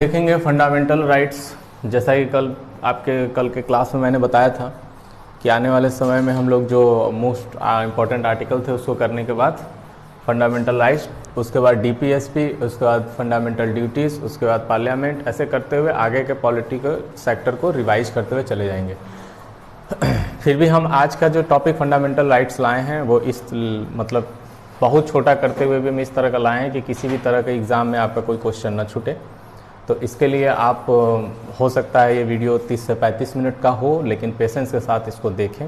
देखेंगे fundamental rights. जैसा कि कल के क्लास में मैंने बताया था कि आने वाले समय में हम लोग जो मोस्ट इम्पॉर्टेंट आर्टिकल थे उसको करने के बाद फंडामेंटल राइट्स, उसके बाद डीपीएसपी, उसके बाद फंडामेंटल ड्यूटीज़, उसके बाद पार्लियामेंट, ऐसे करते हुए आगे के पॉलिटिकल सेक्टर को रिवाइज करते हुए चले जाएंगे। फिर भी हम आज का जो टॉपिक फंडामेंटल राइट्स लाए हैं वो इस मतलब बहुत छोटा करते हुए भी हम इस तरह का लाए हैं कि किसी भी तरह के एग्ज़ाम में आपका कोई क्वेश्चन ना छूटे। तो इसके लिए आप हो सकता है ये वीडियो 30 से 35 मिनट का हो, लेकिन पेशेंस के साथ इसको देखें।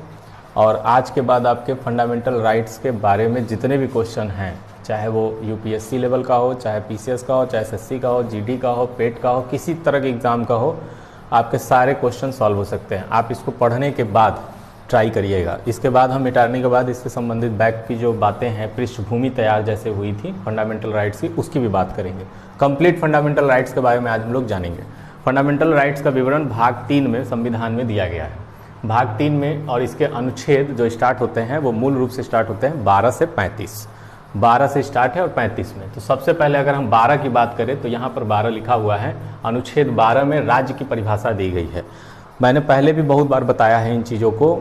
और आज के बाद आपके फंडामेंटल राइट्स के बारे में जितने भी क्वेश्चन हैं, चाहे वो यूपीएससी लेवल का हो, चाहे पीसीएस का हो, चाहे एसएससी का हो, जीडी का हो, पेट का हो, किसी तरह के एग्ज़ाम का हो, आपके सारे क्वेश्चन सॉल्व हो सकते हैं। आप इसको पढ़ने के बाद ट्राई करिएगा। इसके बाद हम मिटाने के बाद इससे संबंधित बैक की जो बातें हैं, पृष्ठभूमि तैयार जैसे हुई थी फंडामेंटल राइट्स की, उसकी भी बात करेंगे। कंप्लीट फंडामेंटल राइट्स के बारे में आज हम लोग जानेंगे। फंडामेंटल राइट्स का विवरण भाग 3 में संविधान में दिया गया है। भाग 3 में और इसके अनुच्छेद जो स्टार्ट होते हैं वो मूल रूप से स्टार्ट होते हैं 12 से 35। 12 से स्टार्ट है और 35 में। तो सबसे पहले अगर हम 12 की बात करें तो यहाँ पर 12 लिखा हुआ है। अनुच्छेद 12 में राज्य की परिभाषा दी गई है। मैंने पहले भी बहुत बार बताया है इन चीज़ों को,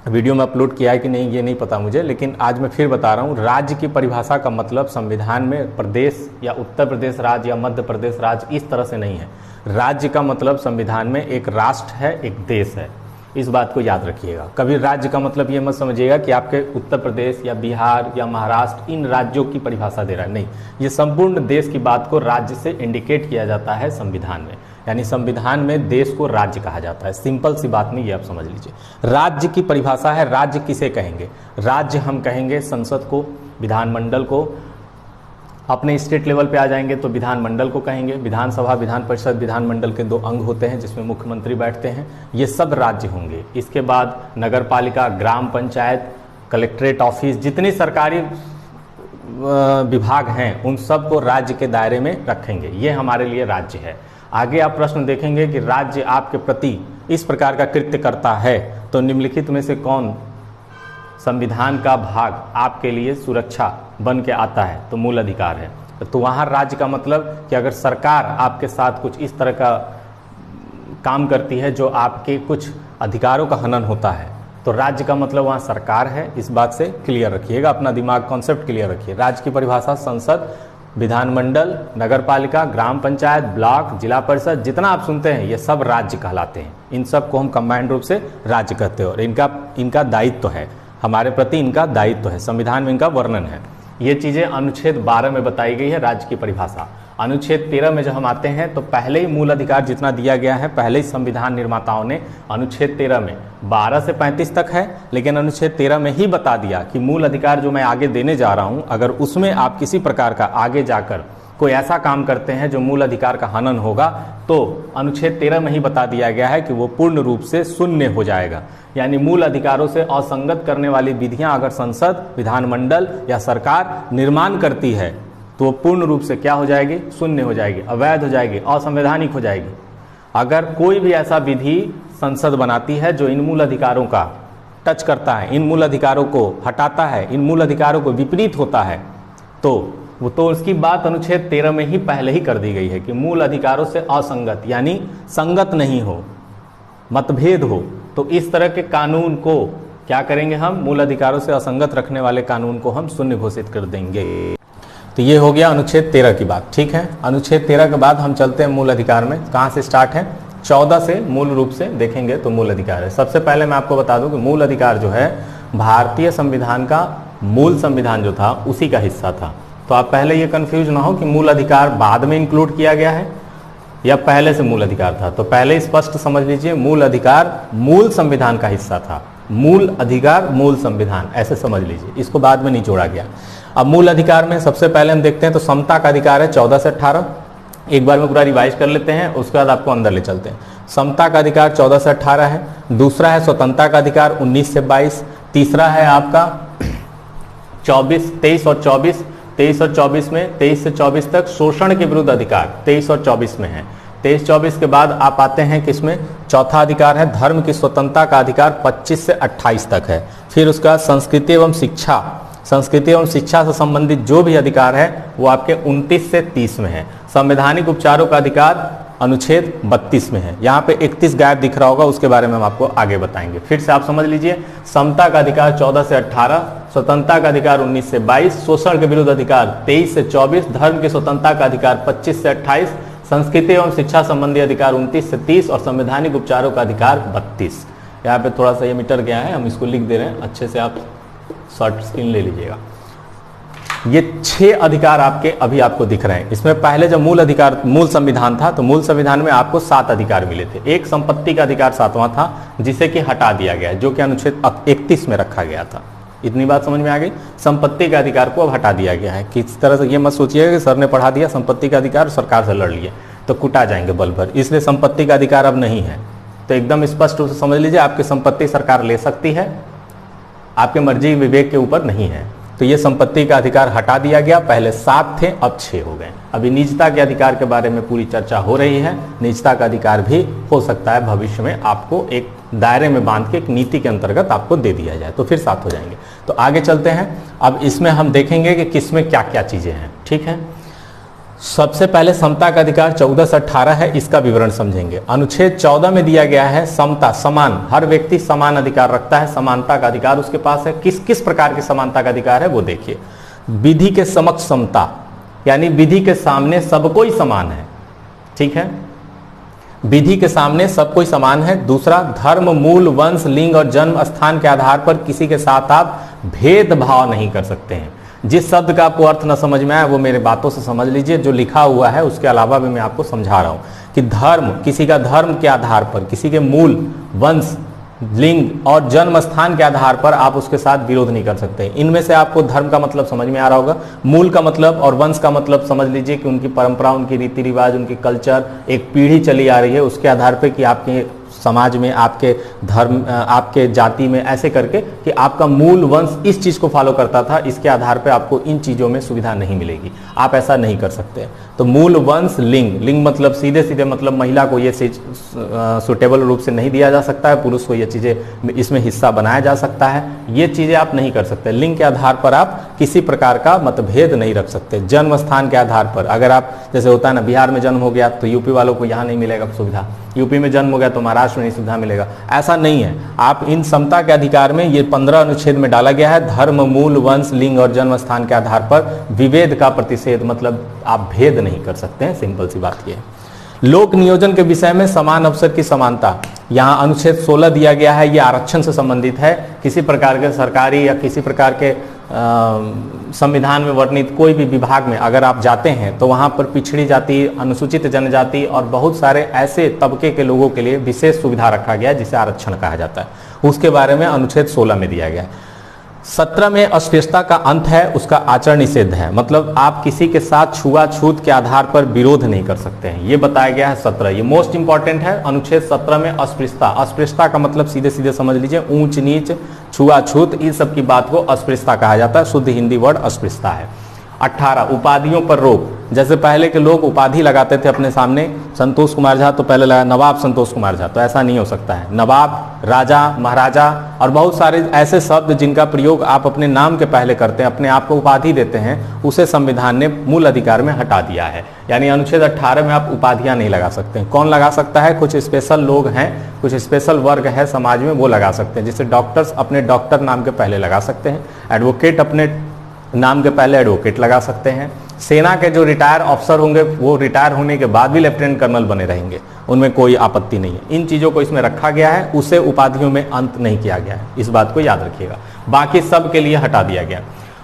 वीडियो में अपलोड किया है कि नहीं ये नहीं पता मुझे, लेकिन आज मैं फिर बता रहा हूँ। राज्य की परिभाषा का मतलब संविधान में प्रदेश या उत्तर प्रदेश राज्य या मध्य प्रदेश राज्य इस तरह से नहीं है। राज्य का मतलब संविधान में एक राष्ट्र है, एक देश है। इस बात को याद रखिएगा। कभी राज्य का मतलब ये मत समझिएगा कि आपके उत्तर प्रदेश या बिहार या महाराष्ट्र इन राज्यों की परिभाषा दे रहा है, नहीं। ये संपूर्ण देश की बात को राज्य से इंडिकेट किया जाता है संविधान में, यानी संविधान में देश को राज्य कहा जाता है। सिंपल सी बात में ये आप समझ लीजिए। राज्य की परिभाषा है। राज्य किसे कहेंगे? राज्य हम कहेंगे संसद को, विधानमंडल को। अपने स्टेट लेवल पे आ जाएंगे तो विधानमंडल को कहेंगे। विधानसभा, विधान परिषद, विधानमंडल के 2 अंग होते हैं जिसमें मुख्यमंत्री बैठते हैं। ये सब राज्य होंगे। इसके बाद नगर पालिका, ग्राम पंचायत, कलेक्ट्रेट ऑफिस, जितने सरकारी विभाग हैं उन सब को राज्य के दायरे में रखेंगे। ये हमारे लिए राज्य है। आगे आप प्रश्न देखेंगे कि राज्य आपके प्रति इस प्रकार का कृत्य करता है तो निम्नलिखित में से कौन संविधान का भाग आपके लिए सुरक्षा बन के आता है? तो मूल अधिकार है। तो वहाँ राज्य का मतलब कि अगर सरकार आपके साथ कुछ इस तरह का काम करती है जो आपके कुछ अधिकारों का हनन होता है तो राज्य का मतलब वहाँ सरकार है। इस बात से क्लियर रखिएगा, अपना दिमाग कॉन्सेप्ट क्लियर रखिए। राज्य की परिभाषा संसद, विधानमंडल, नगरपालिका, ग्राम पंचायत, ब्लॉक, जिला परिषद, जितना आप सुनते हैं ये सब राज्य कहलाते हैं। इन सब को हम कंबाइंड रूप से राज्य कहते हैं और इनका दायित्व है, हमारे प्रति इनका दायित्व है। संविधान में इनका वर्णन है। ये चीज़ें अनुच्छेद 12 में बताई गई है, राज्य की परिभाषा। अनुच्छेद 13 में जब हम आते हैं तो पहले ही मूल अधिकार जितना दिया गया है, पहले ही संविधान निर्माताओं ने अनुच्छेद 13 में 12 से 35 तक है, लेकिन अनुच्छेद 13 में ही बता दिया कि मूल अधिकार जो मैं आगे देने जा रहा हूं, अगर उसमें आप किसी प्रकार का आगे जाकर कोई ऐसा काम करते हैं जो मूल अधिकार का हनन होगा तो अनुच्छेद 13 में ही बता दिया गया है कि वो पूर्ण रूप से शून्य हो जाएगा। यानी मूल अधिकारों से असंगत करने वाली विधियां अगर संसद, विधानमंडल या सरकार निर्माण करती है तो वो पूर्ण रूप से क्या हो जाएगी? शून्य हो जाएगी, अवैध हो जाएगी, असंवैधानिक हो जाएगी। अगर कोई भी ऐसा विधि संसद बनाती है जो इन मूल अधिकारों का टच करता है, इन मूल अधिकारों को हटाता है, इन मूल अधिकारों को विपरीत होता है, तो उसकी बात अनुच्छेद 13 में ही पहले ही कर दी गई है कि मूल अधिकारों से असंगत, यानी संगत नहीं हो, मतभेद हो, तो इस तरह के कानून को क्या करेंगे हम? मूल अधिकारों से असंगत रखने वाले कानून को हम शून्य घोषित कर देंगे। तो ये हो गया अनुच्छेद 13 की बात, ठीक है। अनुच्छेद 13 के बाद हम चलते हैं मूल अधिकार में। कहाँ से स्टार्ट है? 14 से मूल रूप से देखेंगे तो मूल अधिकार है। सबसे पहले मैं आपको बता दूं कि मूल अधिकार जो है भारतीय संविधान का मूल संविधान जो था उसी का हिस्सा था। तो आप पहले ये कंफ्यूज ना हो कि मूल अधिकार बाद में इंक्लूड किया गया है या पहले से मूल अधिकार था। तो पहले स्पष्ट समझ लीजिए, मूल अधिकार मूल संविधान का हिस्सा था। मूल अधिकार मूल संविधान, ऐसे समझ लीजिए, इसको बाद में नहीं जोड़ा गया। अब मूल अधिकार में सबसे पहले हम देखते हैं तो समता का अधिकार है 14 से 18। एक बार में पूरा रिवाइज कर लेते हैं, उसके बाद आपको अंदर ले चलते हैं। समता का अधिकार 14 से 18 है। दूसरा है स्वतंत्रता का अधिकार 19 से 22। तीसरा है आपका 23 और 24। 23 और 24 में 23 से 24 तक शोषण के विरुद्ध अधिकार 23 और 24 में है। 23-24 के बाद आप आते हैं किसमें? चौथा अधिकार है धर्म की स्वतंत्रता का अधिकार 25 से 28 तक है। फिर उसका संस्कृति एवं शिक्षा से संबंधित जो भी अधिकार है वो आपके 29 से 30 में है। संवैधानिक उपचारों का अधिकार अनुच्छेद 32 में है। यहाँ पे 31 गायब दिख रहा होगा, उसके बारे में हम आपको आगे बताएंगे। फिर से आप समझ लीजिए, समता का अधिकार 14 से 18, स्वतंत्रता का अधिकार 19 से 22, शोषण के विरुद्ध अधिकार 23 से 24, धर्म की स्वतंत्रता का अधिकार 25 से 28, संस्कृति एवं शिक्षा संबंधी अधिकार 29 से 30 और संवैधानिक उपचारों का अधिकार 32। यहाँ पे थोड़ा सा ये मिटर गया है, हम इसको लिख दे रहे हैं, अच्छे से आप शॉर्ट स्क्रीन ले लीजिएगा। ये 6 अधिकार आपके अभी आपको दिख रहे हैं। इसमें पहले जब मूल संविधान था तो मूल संविधान में आपको 7 अधिकार मिले थे। एक संपत्ति का अधिकार 7वां था, जिसे कि हटा दिया गया, जो कि अनुच्छेद 31 में रखा गया था। इतनी बात समझ में आ गई। संपत्ति के अधिकार को अब हटा दिया गया है। किस तरह से, ये मत सोचिएगा कि सर ने पढ़ा दिया संपत्ति का अधिकार, सरकार से लड़ लिए तो कुटा जाएंगे बल भर, इसलिए संपत्ति का अधिकार अब नहीं है। तो एकदम स्पष्ट रूप से समझ लीजिए, आपकी संपत्ति सरकार ले सकती है, आपके मर्जी विवेक के ऊपर नहीं है। तो ये संपत्ति का अधिकार हटा दिया गया, पहले 7 थे अब 6 हो गए। अभी निजता के अधिकार के बारे में पूरी चर्चा हो रही है। निजता का अधिकार भी हो सकता है भविष्य में आपको एक दायरे में बांध के एक नीति के अंतर्गत आपको दे दिया जाए, तो फिर 7 हो जाएंगे। तो आगे चलते हैं, अब इसमें हम देखेंगे कि किसमें क्या क्या चीजें हैं। ठीक है, सबसे पहले समता का अधिकार 14 से 18 है, इसका विवरण समझेंगे। अनुच्छेद 14 में दिया गया है समता, समान, हर व्यक्ति समान अधिकार रखता है, समानता का अधिकार उसके पास है। किस किस प्रकार की समानता का अधिकार है वो देखिए। विधि के समक्ष समता, यानी विधि के सामने सब कोई समान है। ठीक है, विधि के सामने सब कोई समान है। दूसरा, धर्म, मूल, वंश, लिंग और जन्म स्थान के आधार पर किसी के साथ आप भेदभाव नहीं कर सकते हैं। जिस शब्द का आपको अर्थ न समझ में आए वो मेरे बातों से समझ लीजिए, जो लिखा हुआ है उसके अलावा भी मैं आपको समझा रहा हूं कि धर्म, किसी का धर्म के आधार पर, किसी के मूल, वंश, लिंग और जन्म स्थान के आधार पर आप उसके साथ विरोध नहीं कर सकते। इनमें से आपको धर्म का मतलब समझ में आ रहा होगा, मूल का मतलब और वंश का मतलब समझ लीजिए कि उनकी परंपरा, उनकी रीति रिवाज, उनकी कल्चर एक पीढ़ी चली आ रही है, उसके आधार पर कि आपके समाज में, आपके धर्म, आपके जाति में, ऐसे करके कि आपका मूल वंश इस चीज को फॉलो करता था, इसके आधार पे आपको इन चीजों में सुविधा नहीं मिलेगी, आप ऐसा नहीं कर सकते। तो मूल, वंश, लिंग, लिंग मतलब सीधे सीधे मतलब महिला को ये चीज सुटेबल रूप से नहीं दिया जा सकता है, पुरुष को ये चीजें इसमें हिस्सा बनाया जा सकता है, ये चीजें आप नहीं कर सकते। लिंग के आधार पर आप किसी प्रकार का मतभेद नहीं रख सकते। जन्म स्थान के आधार पर, अगर आप, जैसे होता है ना, बिहार में जन्म हो गया तो यूपी वालों को यहाँ नहीं मिलेगा सुविधा, यूपी में जन्म हो गया तो महाराष्ट्र में सुविधा मिलेगा, ऐसा नहीं है। आप इन समता के अधिकार में ये 15 अनुच्छेद में डाला गया है, धर्म, मूल, वंश, लिंग और जन्म स्थान के आधार पर विभेद का प्रतिषेध, मतलब आप भेद नहीं कर सकते हैं, सिंपल सी बात ये है। लोक नियोजन के विषय में समान अवसर की समानता, यहाँ अनुच्छेद 16 दिया गया है, ये आरक्षण से संबंधित है। किसी प्रकार के सरकारी या किसी प्रकार के संविधान में वर्णित कोई भी विभाग में अगर आप जाते हैं तो वहाँ पर पिछड़ी जाति, अनुसूचित जनजाति और बहुत सारे ऐसे तबके के लोगों के लिए विशेष सुविधा रखा गया है जिसे आरक्षण कहा जाता है। उसके बारे में अनुच्छेद 16 में दिया गया है। 17 में अस्पृश्यता का अंत है, उसका आचरण निषेध है, मतलब आप किसी के साथ छुआछूत के आधार पर विरोध नहीं कर सकते हैं, ये बताया गया है 17। ये मोस्ट इंपॉर्टेंट है। अनुच्छेद 17 में अस्पृश्यता, अस्पृश्यता का मतलब सीधे सीधे समझ लीजिए ऊंच नीच, छुआछूत, इन सब की बात को अस्पृश्यता कहा जाता है, शुद्ध हिंदी वर्ड अस्पृश्यता है। 18 उपाधियों पर रोक, जैसे पहले के लोग उपाधि लगाते थे अपने सामने, संतोष कुमार झा तो पहले लगा नवाब संतोष कुमार झा, तो ऐसा नहीं हो सकता है। नवाब, राजा, महाराजा और बहुत सारे ऐसे शब्द जिनका प्रयोग आप अपने नाम के पहले करते हैं, अपने आप को उपाधि देते हैं, उसे संविधान ने मूल अधिकार में हटा दिया है। यानी अनुच्छेद 18 में आप उपाधियां नहीं लगा सकते। कौन लगा सकता है? कुछ स्पेशल लोग हैं, कुछ स्पेशल वर्ग है समाज में, वो लगा सकते हैं। जैसे डॉक्टर्स अपने डॉक्टर नाम के पहले लगा सकते हैं, एडवोकेट अपने नाम के पहले एडवोकेट लगा सकते हैं। सेना के जो रिटायर अफसर होंगे वो रिटायर होने के बाद भी लेफ्टिनेंट कर्नल बने रहेंगे, उनमें कोई आपत्ति नहीं है। इन चीज़ों को इसमें रखा गया है, उसे उपाधियों में अंत नहीं किया गया है, इस बात को याद रखिएगा। बाकी सब के लिए हटा दिया गया।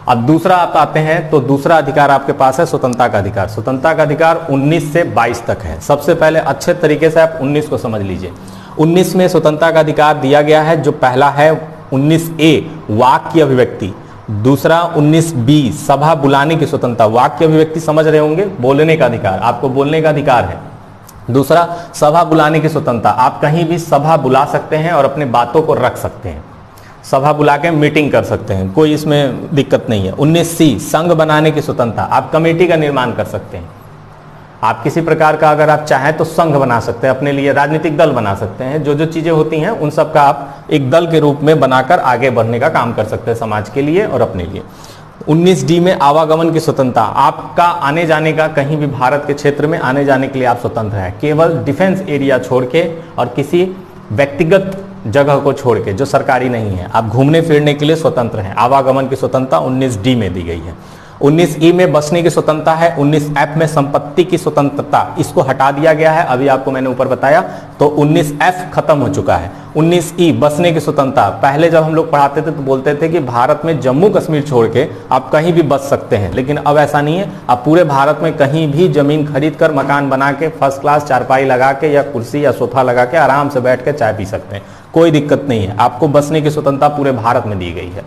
अब दूसरा आप आते हैं तो दूसरा अधिकार आपके पास है स्वतंत्रता का अधिकार। स्वतंत्रता का अधिकार 19 से 22 तक है। सबसे पहले अच्छे तरीके से आप 19 को समझ लीजिए। 19 में स्वतंत्रता का अधिकार दिया गया है, जो पहला है 19A वाक की अभिव्यक्ति, दूसरा 19B सभा बुलाने की स्वतंत्रता। वाक्य अभिव्यक्ति समझ रहे होंगे, बोलने का अधिकार, आपको बोलने का अधिकार है। दूसरा सभा बुलाने की स्वतंत्रता, आप कहीं भी सभा बुला सकते हैं और अपने बातों को रख सकते हैं, सभा बुला के मीटिंग कर सकते हैं, कोई इसमें दिक्कत नहीं है। 19C संघ बनाने की स्वतंत्रता, आप कमेटी का निर्माण कर सकते हैं, आप किसी प्रकार का अगर आप चाहें तो संघ बना सकते हैं, अपने लिए राजनीतिक दल बना सकते हैं, जो जो चीजें होती हैं उन सब का आप एक दल के रूप में बनाकर आगे बढ़ने का काम कर सकते हैं समाज के लिए और अपने लिए। 19D में आवागमन की स्वतंत्रता, आपका आने जाने का कहीं भी भारत के क्षेत्र में आने जाने के लिए आप स्वतंत्र हैं, केवल डिफेंस एरिया छोड़ के और किसी व्यक्तिगत जगह को छोड़ के जो सरकारी नहीं है, आप घूमने फिरने के लिए स्वतंत्र हैं। आवागमन की स्वतंत्रता 19D में दी गई है। 19E में बसने की स्वतंत्रता है। 19F में संपत्ति की स्वतंत्रता, इसको हटा दिया गया है, अभी आपको मैंने ऊपर बताया, तो 19F खत्म हो चुका है। 19E बसने की स्वतंत्रता, पहले जब हम लोग पढ़ाते थे तो बोलते थे कि भारत में जम्मू कश्मीर छोड़ के आप कहीं भी बस सकते हैं, लेकिन अब ऐसा नहीं है। आप पूरे भारत में कहीं भी जमीन खरीद कर मकान बना के फर्स्ट क्लास चारपाई लगा के या कुर्सी या सोफा लगा के आराम से बैठ के चाय पी सकते हैं, कोई दिक्कत नहीं है। आपको बसने की स्वतंत्रता पूरे भारत में दी गई है।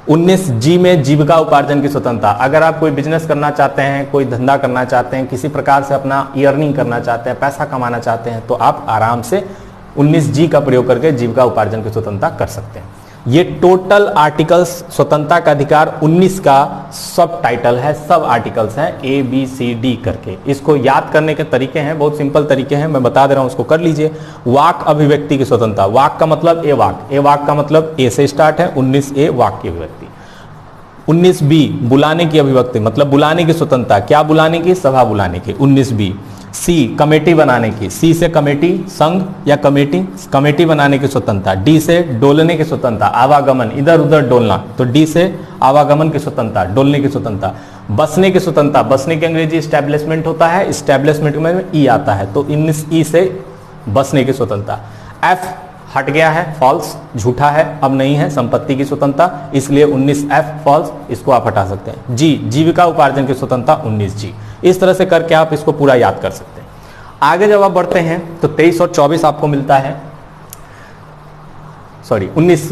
19G में जीविका उपार्जन की स्वतंत्रता, अगर आप कोई बिजनेस करना चाहते हैं, कोई धंधा करना चाहते हैं, किसी प्रकार से अपना अर्निंग करना चाहते हैं, पैसा कमाना चाहते हैं, तो आप आराम से 19G का प्रयोग करके जीविका उपार्जन की स्वतंत्रता कर सकते हैं। ये टोटल आर्टिकल्स स्वतंत्रता का अधिकार 19 का सब टाइटल है, सब आर्टिकल्स हैं ABCD करके। इसको याद करने के तरीके हैं, बहुत सिंपल तरीके हैं, मैं बता दे रहा हूं, उसको कर लीजिए। वाक अभिव्यक्ति की स्वतंत्रता, वाक का मतलब ए वाक, ए वाक का मतलब ए से स्टार्ट है, 19A वाक की अभिव्यक्ति। 19B बुलाने की अभिव्यक्ति, मतलब बुलाने की स्वतंत्रता, क्या बुलाने की, सभा बुलाने की, 19B। C कमेटी बनाने की, C से कमेटी, संघ या कमेटी, कमेटी बनाने की स्वतंत्रता। D से डोलने की स्वतंत्रता, आवागमन, इधर उधर डोलना, तो D से आवागमन की स्वतंत्रता, डोलने की स्वतंत्रता। बसने की स्वतंत्रता, बसने की अंग्रेजी स्टैब्लिशमेंट होता है, स्टैब्लिशमेंट में E आता है, तो 19E से बसने की स्वतंत्रता। F हट गया है, फॉल्स, झूठा है, अब नहीं है, संपत्ति की स्वतंत्रता, इसलिए 19F फॉल्स, इसको आप हटा सकते हैं। G जीविका उपार्जन की स्वतंत्रता 19G। इस तरह से करके आप इसको पूरा याद कर सकते हैं। आगे जब आप बढ़ते हैं तो 23 और 24 आपको मिलता है, सॉरी 19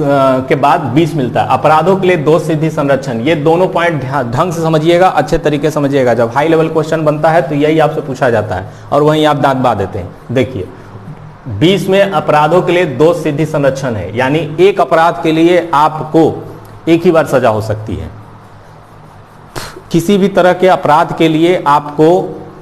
के बाद 20 मिलता है। अपराधों के लिए दोष सिद्धि संरक्षण, ये दोनों पॉइंट ढंग से समझिएगा, अच्छे तरीके से समझिएगा। जब हाई लेवल क्वेश्चन बनता है तो यही आपसे पूछा जाता है और वहीं आप दांत बा देते हैं। देखिए 20 में अपराधों के लिए दोष सिद्धि संरक्षण है, यानी एक अपराध के लिए आपको एक ही बार सजा हो सकती है। किसी भी तरह के अपराध के लिए आपको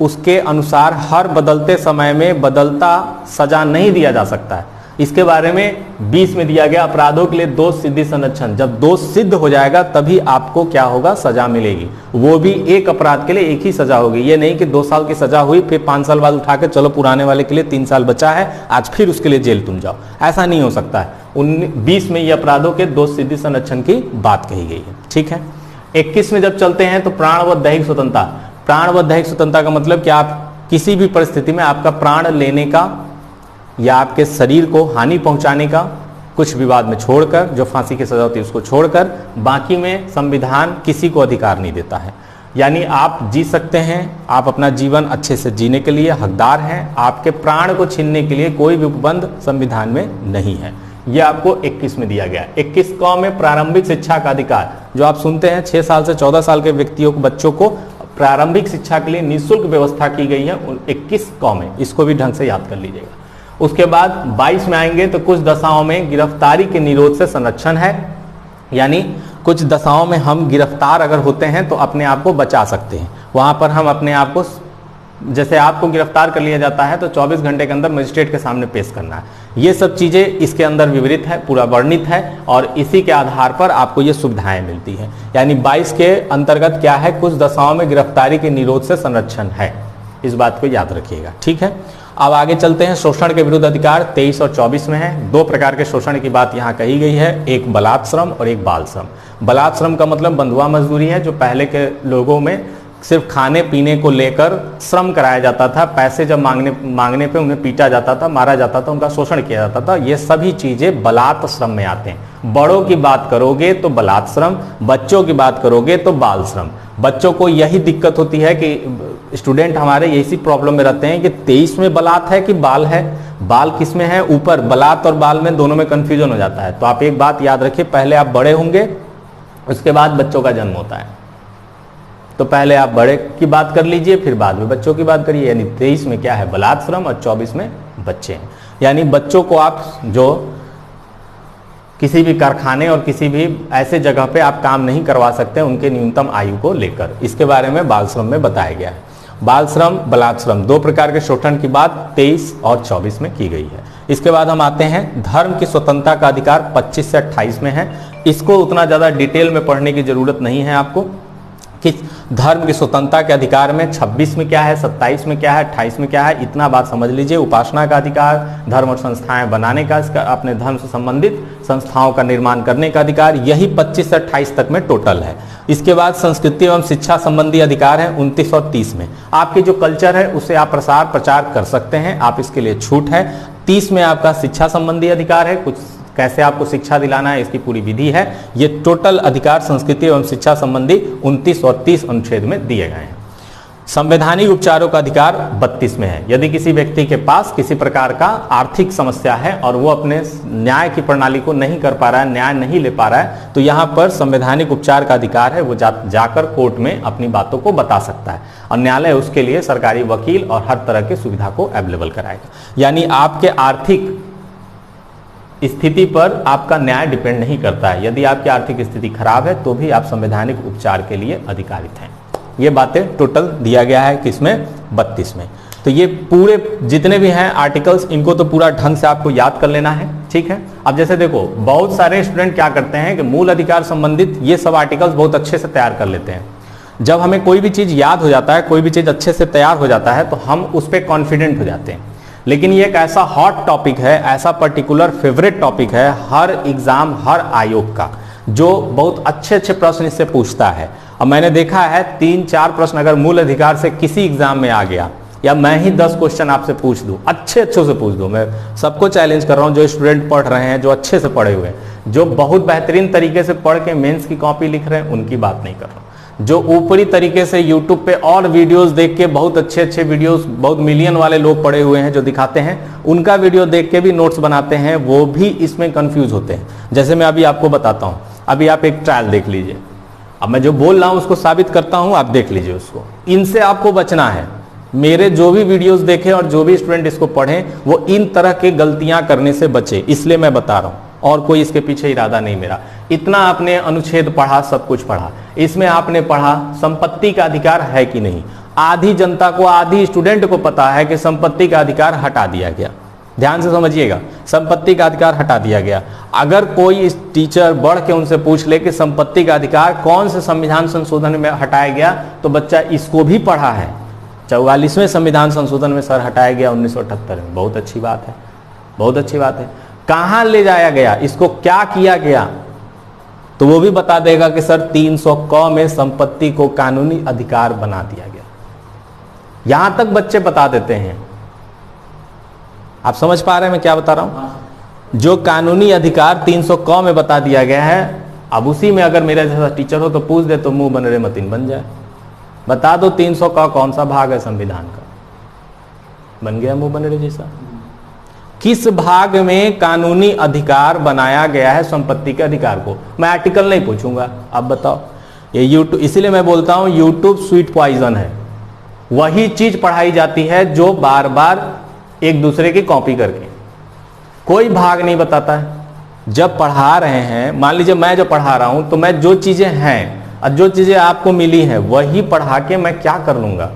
उसके अनुसार हर बदलते समय में बदलता सजा नहीं दिया जा सकता है। इसके बारे में 20 में दिया गया, अपराधों के लिए दोष सिद्धि संरक्षण, जब दोष सिद्ध हो जाएगा तभी आपको क्या होगा, सजा मिलेगी, वो भी एक अपराध के लिए एक ही सजा होगी। ये नहीं कि 2 साल की सजा हुई फिर 5 साल बाद उठा के चलो पुराने वाले के लिए 3 साल बचा है आज फिर उसके लिए जेल तुम जाओ, ऐसा नहीं हो सकता है। 20 में ये अपराधों के दोष सिद्धि संरक्षण की बात कही गई है, ठीक है। 21 में जब चलते हैं तो प्राण व दैहिक स्वतंत्रता। प्राण व दैहिक स्वतंत्रता का मतलब कि आप किसी भी परिस्थिति में आपका प्राण लेने का या आपके शरीर को हानि पहुंचाने का, कुछ विवाद में छोड़कर, जो फांसी की सजा होती है उसको छोड़कर, बाकी में संविधान किसी को अधिकार नहीं देता है। यानी आप जी सकते हैं, आप अपना जीवन अच्छे से जीने के लिए हकदार हैं, आपके प्राण को छीनने के लिए कोई भी उपबंध संविधान में नहीं है। यह आपको 21 में दिया गया। 21 क में प्रारंभिक शिक्षा का अधिकार, जो आप सुनते हैं 6 साल से 14 साल के व्यक्तियों को, बच्चों को प्रारंभिक शिक्षा के लिए निःशुल्क व्यवस्था की गई है 21 क में, इसको भी ढंग से याद कर लीजिएगा। उसके बाद 22 में आएंगे तो कुछ दशाओं में गिरफ्तारी के निरोध से संरक्षण है, यानी कुछ दशाओं में हम गिरफ्तार अगर होते हैं तो अपने आप को बचा सकते हैं। वहां पर हम अपने आप को, जैसे आपको गिरफ्तार कर लिया जाता है तो 24 घंटे के अंदर मजिस्ट्रेट के सामने पेश करना है। ये सब चीजें इसके अंदर विवरित है, पूरा वर्णित है और इसी के आधार पर आपको ये सुविधाएं मिलती हैं। यानी 22 के अंतर्गत क्या है, कुछ दशाओं में गिरफ्तारी के निरोध से संरक्षण है, इस बात को याद रखिएगा, ठीक है। अब आगे चलते हैं। शोषण के विरुद्ध अधिकार 23 और 24 में है। 2 प्रकार के शोषण की बात यहाँ कही गई है, एक बलात् श्रम और एक बाल श्रम। बलात् श्रम का मतलब बंधुआ मजदूरी है, जो पहले के लोगों में सिर्फ खाने पीने को लेकर श्रम कराया जाता था, पैसे जब मांगने पे उन्हें पीटा जाता था, मारा जाता था, उनका शोषण किया जाता था। ये सभी चीजें बलात् श्रम में आते हैं। बड़ों की बात करोगे तो बलात् श्रम, बच्चों की बात करोगे तो बाल श्रम। बच्चों को यही दिक्कत होती है कि स्टूडेंट हमारे इसी प्रॉब्लम में रहते हैं कि 23 में बलात् है कि बाल है, बाल किस में है, ऊपर बलात् और बाल में दोनों में कंफ्यूजन हो जाता है। तो आप एक बात याद रखिए, पहले आप बड़े होंगे उसके बाद बच्चों का जन्म होता है, तो पहले आप बड़े की बात कर लीजिए फिर बाद में बच्चों की बात करिए। यानी 23 में क्या है, बलात् श्रम और 24 में बच्चे हैं। यानी बच्चों को आप जो किसी भी कारखाने और किसी भी ऐसे जगह पे आप काम नहीं करवा सकते उनके न्यूनतम आयु को लेकर, इसके बारे में बाल श्रम में बताया गया है। बाल श्रम, बलात् श्रम, 2 प्रकार के शोषण की बात 23 और 24 में की गई है। इसके बाद हम आते हैं धर्म की स्वतंत्रता का अधिकार 25 से 28 में है। इसको उतना ज़्यादा डिटेल में पढ़ने की ज़रूरत नहीं है आपको कि धर्म की स्वतंत्रता के अधिकार में 26 में क्या है, 27 में क्या है, 28 में क्या है, इतना बात समझ लीजिए। उपासना का अधिकार, धर्म और संस्थाएं बनाने का, इसका अपने धर्म से संबंधित संस्थाओं का निर्माण करने का अधिकार, यही 25 से 28 तक में टोटल है। इसके बाद संस्कृति एवं शिक्षा संबंधी अधिकार है 29 और 30 में। आपकी जो कल्चर है उसे आप प्रसार प्रचार कर सकते हैं, आप इसके लिए छूट है। 30 में आपका शिक्षा संबंधी अधिकार है, कुछ कैसे आपको शिक्षा दिलाना है इसकी पूरी विधि है। ये टोटल अधिकार संस्कृति एवं शिक्षा संबंधी 29 और 30 अनुच्छेद में दिए गए हैं। संवैधानिक उपचारों का अधिकार 32 में है। यदि किसी व्यक्ति के पास किसी प्रकार का आर्थिक समस्या है और वो अपने न्याय की प्रणाली को नहीं कर पा रहा है, न्याय नहीं ले पा रहा है, तो यहाँ पर संवैधानिक उपचार का अधिकार है, वो जाकर कोर्ट में अपनी बातों को बता सकता है और न्यायालय उसके लिए सरकारी वकील और हर तरह की सुविधा को अवेलेबल कराएगा। यानी आपके आर्थिक स्थिति पर आपका न्याय डिपेंड नहीं करता है। यदि आपकी आर्थिक स्थिति खराब है तो भी आप संवैधानिक उपचार के लिए अधिकारित हैं। ये बातें टोटल दिया गया है किसमें, 32 में। तो ये पूरे जितने भी हैं आर्टिकल्स, इनको तो पूरा ढंग से आपको याद कर लेना है, ठीक है। अब जैसे देखो, बहुत सारे स्टूडेंट क्या करते हैं कि मूल अधिकार संबंधित ये सब आर्टिकल्स बहुत अच्छे से तैयार कर लेते हैं। जब हमें कोई भी चीज याद हो जाता है, कोई भी चीज अच्छे से तैयार हो जाता है, तो हम उस पर कॉन्फिडेंट हो जाते हैं। लेकिन ये एक ऐसा हॉट टॉपिक है, ऐसा पर्टिकुलर फेवरेट टॉपिक है हर एग्जाम, हर आयोग का, जो बहुत अच्छे अच्छे प्रश्न इससे पूछता है। और मैंने देखा है 3-4 प्रश्न अगर मूल अधिकार से किसी एग्जाम में आ गया, या मैं ही 10 क्वेश्चन आपसे पूछ दूं, अच्छे से पूछ दूं, मैं सबको चैलेंज कर रहा हूं, जो स्टूडेंट पढ़ रहे हैं, जो अच्छे से पढ़े हुए हैं, जो बहुत बेहतरीन तरीके से पढ़ के मेंस की कॉपी लिख रहे हैं, उनकी बात नहीं कर रहा हूं। जो ऊपरी तरीके से यूट्यूब पे और वीडियोस देख के, बहुत अच्छे वीडियोस, बहुत मिलियन वाले लोग पढ़े हुए हैं जो दिखाते हैं, उनका वीडियो देख के भी नोट्स बनाते हैं, वो भी इसमें कंफ्यूज होते हैं। जैसे मैं अभी आपको बताता हूं, अभी आप एक ट्रायल देख लीजिए, अब मैं जो बोल रहा हूं उसको साबित करता हूं, आप देख लीजिए उसको। इनसे आपको बचना है। मेरे जो भी वीडियोस देखें और जो भी स्टूडेंट इसको पढ़ें, वो इन तरह के गलतियां करने से बचे, इसलिए मैं बता रहा हूं, और कोई इसके पीछे इरादा नहीं मेरा। इतना आपने अनुच्छेद पढ़ा, सब कुछ पढ़ा, इसमें आपने पढ़ा संपत्ति का अधिकार है कि नहीं। आधी जनता को, आधी स्टूडेंट को पता है कि संपत्ति का अधिकार हटा दिया गया। ध्यान से समझिएगा, संपत्ति का अधिकार हटा दिया गया। अगर कोई टीचर बढ़ के उनसे पूछ ले कि संपत्ति का अधिकार कौन से संविधान संशोधन में हटाया गया, तो बच्चा इसको भी पढ़ा है। 44वें संविधान संशोधन में सर हटाया गया 1978 में। बहुत अच्छी बात है, बहुत अच्छी बात है। कहां ले जाया गया, इसको क्या किया गया, तो वो भी बता देगा कि सर 300 क में संपत्ति को कानूनी अधिकार बना दिया गया। यहां तक बच्चे बता देते हैं। आप समझ पा रहे हैं मैं क्या बता रहा हूं? जो कानूनी अधिकार 300 क में बता दिया गया है, अब उसी में अगर मेरा जैसा टीचर हो तो पूछ दे तो मुंह बन रे मतीन बन जाए। बता दो 300 का कौन सा भाग है संविधान का, बन गया मुंह बन रे जैसा। किस भाग में कानूनी अधिकार बनाया गया है संपत्ति के अधिकार को? मैं आर्टिकल नहीं पूछूंगा, अब बताओ। ये यूट्यूब, इसीलिए मैं बोलता हूं यूट्यूब स्वीट पॉइजन है। वही चीज पढ़ाई जाती है जो बार बार एक दूसरे की कॉपी करके, कोई भाग नहीं बताता है। जब पढ़ा रहे हैं, मान लीजिए मैं जो पढ़ा रहा हूं, तो मैं जो चीजें हैं और जो चीजें आपको मिली हैं वही पढ़ा के मैं क्या कर लूंगा?